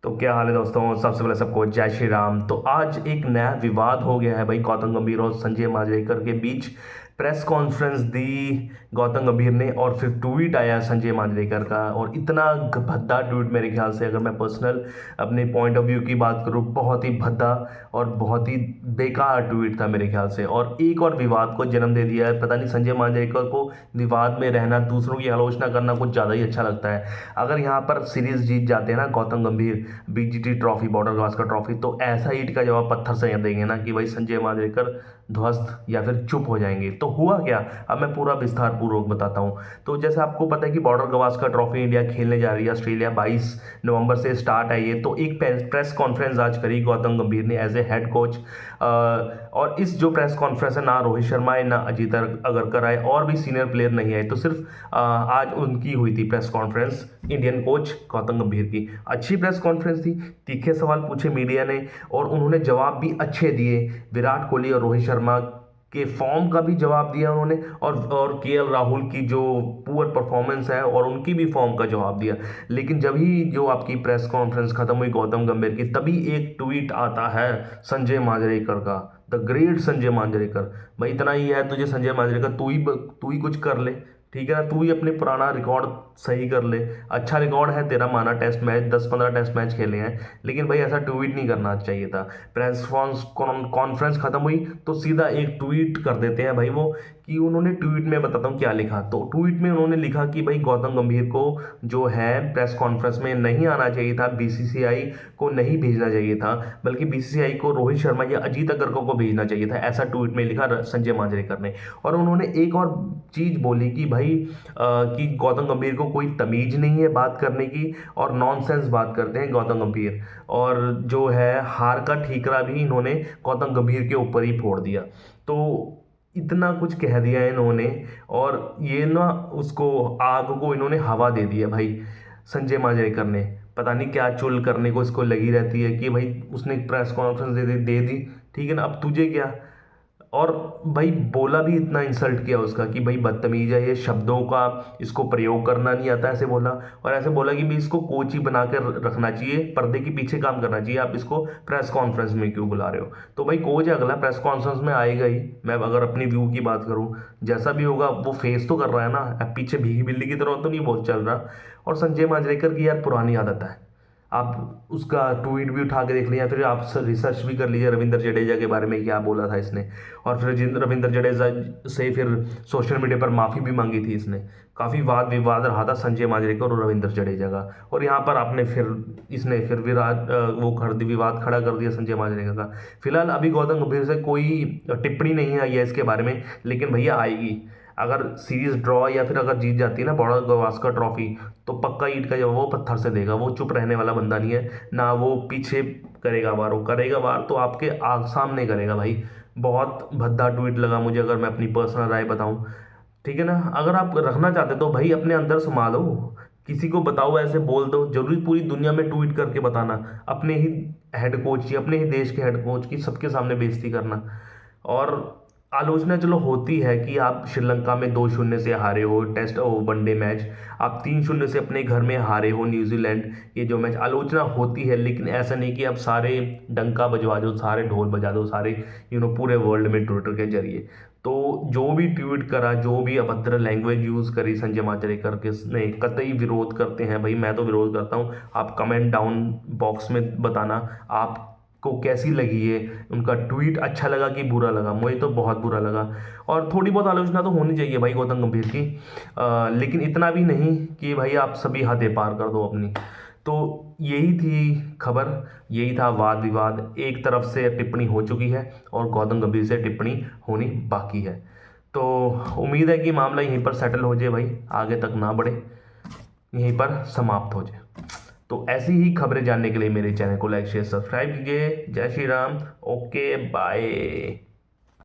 तो क्या हाल है दोस्तों। सबसे पहले सबको जय श्री राम। तो आज एक नया विवाद हो गया है भाई, गौतम गंभीर और संजय मांजरेकर के बीच प्रेस कॉन्फ्रेंस दी गौतम गंभीर ने, और फिर ट्वीट आया संजय मांजरेकर का। और इतना भद्दा ट्वीट, मेरे ख्याल से अगर मैं पर्सनल अपने पॉइंट ऑफ व्यू की बात करूँ, बहुत ही भद्दा और बहुत ही बेकार ट्वीट था मेरे ख्याल से। और एक और विवाद को जन्म दे दिया है। पता नहीं संजय मांजरेकर को विवाद में रहना, दूसरों की आलोचना करना कुछ ज़्यादा ही अच्छा लगता है। अगर यहाँ पर सीरीज जीत जाते हैं ना गौतम गंभीर, BGT trophy, border Gavaskar trophy, तो ऐसा ईंट का जवाब पत्थर से देंगे ना कि भाई संजय मांजरेकर ध्वस्त या फिर चुप हो जाएंगे। तो हुआ क्या, अब मैं पूरा विस्तार पूर्वक बताता हूँ। तो जैसे आपको पता है कि बॉर्डर गावस्कर ट्रॉफी इंडिया खेलने जा रही है ऑस्ट्रेलिया, 22 नवंबर से स्टार्ट है ये। तो एक प्रेस कॉन्फ्रेंस आज करी गौतम गंभीर ने एज ए हेड कोच। और इस जो प्रेस कॉन्फ्रेंस है, ना रोहित शर्मा है ना अजीत अगरकर आए, और भी सीनियर प्लेयर नहीं आए। तो सिर्फ आज उनकी हुई थी press conference, Indian coach Gautam गंभीर की। अच्छी प्रेस कॉन्फ्रेंस थी, तीखे सवाल पूछे मीडिया ने और उन्होंने जवाब भी अच्छे दिए। विराट कोहली और रोहित शर्मा के फॉर्म का भी जवाब दिया उन्होंने, और केएल राहुल की जो पुअर परफॉर्मेंस है और उनकी भी फॉर्म का जवाब दिया। लेकिन जब ही जो आपकी प्रेस कॉन्फ्रेंस खत्म हुई गौतम गंभीर की, तभी एक ट्वीट आता है संजय मांजरेकर का, द ग्रेट संजय मांजरेकर। भाई इतना ही है तुझे संजय मांजरेकर, तू ही कुछ कर ले, ठीक है ना। तू ही अपने पुराना रिकॉर्ड सही कर ले। अच्छा रिकॉर्ड है तेरा माना, टेस्ट मैच 10-15 टेस्ट मैच खेले हैं, लेकिन भाई ऐसा ट्वीट नहीं करना चाहिए था। प्रेस कॉन्फ्रेंस खत्म हुई तो सीधा एक ट्वीट कर देते हैं भाई वो, कि उन्होंने ट्वीट में बताता हूँ क्या लिखा। तो ट्वीट में उन्होंने लिखा कि भाई गौतम गंभीर को जो है प्रेस कॉन्फ्रेंस में नहीं आना चाहिए था, बीसीसीआई को नहीं भेजना चाहिए था, बल्कि बीसीसीआई को रोहित शर्मा या अजीत अगरकर को भेजना चाहिए था। ऐसा ट्वीट में लिखा संजय मांजरेकर ने। और उन्होंने एक और चीज़ बोली कि भाई कि गौतम गंभीर को कोई तमीज नहीं है बात करने की, और नॉनसेंस बात करते हैं गौतम गंभीर। और जो है हार का ठीकरा भी इन्होंने गौतम गंभीर के ऊपर ही फोड़ दिया। तो इतना कुछ कह दिया इन्होंने, और ये ना उसको आग को इन्होंने हवा दे दिया भाई संजय मांजरेकर ने। पता नहीं क्या चुल करने को इसको लगी रहती है कि भाई उसने प्रेस कॉन्फ्रेंस दे दी, ठीक है ना, अब तुझे क्या। और भाई बोला भी इतना इंसल्ट किया उसका कि भाई बदतमीज है, ये शब्दों का इसको प्रयोग करना नहीं आता, ऐसे बोला। और ऐसे बोला कि भाई इसको कोच ही बना कर रखना चाहिए, पर्दे के पीछे काम करना चाहिए, आप इसको प्रेस कॉन्फ्रेंस में क्यों बुला रहे हो। तो भाई कोच अगला प्रेस कॉन्फ्रेंस में आएगा ही। मैं अगर अपनी व्यू की बात करूँ, जैसा भी होगा वो फेस तो कर रहा है ना, अब पीछे भीगी बिल्ली की तरह तो नहीं बहुत चल रहा। और संजय मांजरेकर की यार पुरानी आदत है, आप उसका ट्वीट भी उठा के देख लिया, फिर आप रिसर्च भी कर लीजिए रविंद्र जडेजा के बारे में क्या बोला था इसने। और फिर रविंद्र जडेजा से फिर सोशल मीडिया पर माफ़ी भी मांगी थी इसने। काफ़ी वाद विवाद रहा था संजय मांजरेकर और रविंद्र जडेजा का। और यहाँ पर आपने फिर इसने फिर विवाद खड़ा कर दिया संजय मांजरेकर का। फिलहाल अभी गौतम गंभीर से कोई टिप्पणी नहीं आई है इसके बारे में, लेकिन भैया आएगी। अगर सीरीज ड्रॉ या फिर अगर जीत जाती है ना बॉर्डर गावस्कर ट्रॉफी, तो पक्का ईंट का जवाब वो पत्थर से देगा। वो चुप रहने वाला बंदा नहीं है ना, वो पीछे करेगा वार। वो करेगा वार तो आपके आग सामने करेगा भाई। बहुत भद्दा ट्वीट लगा मुझे, अगर मैं अपनी पर्सनल राय बताऊं, ठीक है ना। अगर आप रखना चाहते तो भाई अपने अंदर संभालो, किसी को बताओ, ऐसे बोल दो। जरूरी पूरी दुनिया में ट्वीट करके बताना अपने ही हेड कोच की, अपने ही देश के हेड कोच की सबके सामने बेइज्जती करना। और आलोचना चलो होती है कि आप श्रीलंका में 2-0 से हारे हो टेस्ट वनडे मैच, आप 3-0 से अपने घर में हारे हो न्यूजीलैंड, ये जो मैच, आलोचना होती है। लेकिन ऐसा नहीं कि आप सारे डंका बजवा दो, सारे ढोल बजा दो, सारे पूरे वर्ल्ड में ट्विटर के जरिए। तो जो भी ट्वीट करा, जो भी अभद्र लैंग्वेज यूज़ करी संजय मांजरेकर के ने, कतई विरोध करते हैं भाई। मैं तो विरोध करता हूँ। आप कमेंट डाउन बॉक्स में बताना आप को कैसी लगी है उनका ट्वीट, अच्छा लगा कि बुरा लगा। मुझे तो बहुत बुरा लगा। और थोड़ी बहुत आलोचना तो होनी चाहिए भाई गौतम गंभीर की, लेकिन इतना भी नहीं कि भाई आप सभी हदें पार कर दो अपनी। तो यही थी खबर, यही था वाद विवाद। एक तरफ से टिप्पणी हो चुकी है और गौतम गंभीर से टिप्पणी होनी बाकी है। तो उम्मीद है कि मामला यहीं पर सेटल हो जाए भाई, आगे तक ना बढ़े, यहीं पर समाप्त हो जाए। तो ऐसी ही खबरें जानने के लिए मेरे चैनल को लाइक शेयर सब्सक्राइब कीजिए। जय श्री राम। Okay bye.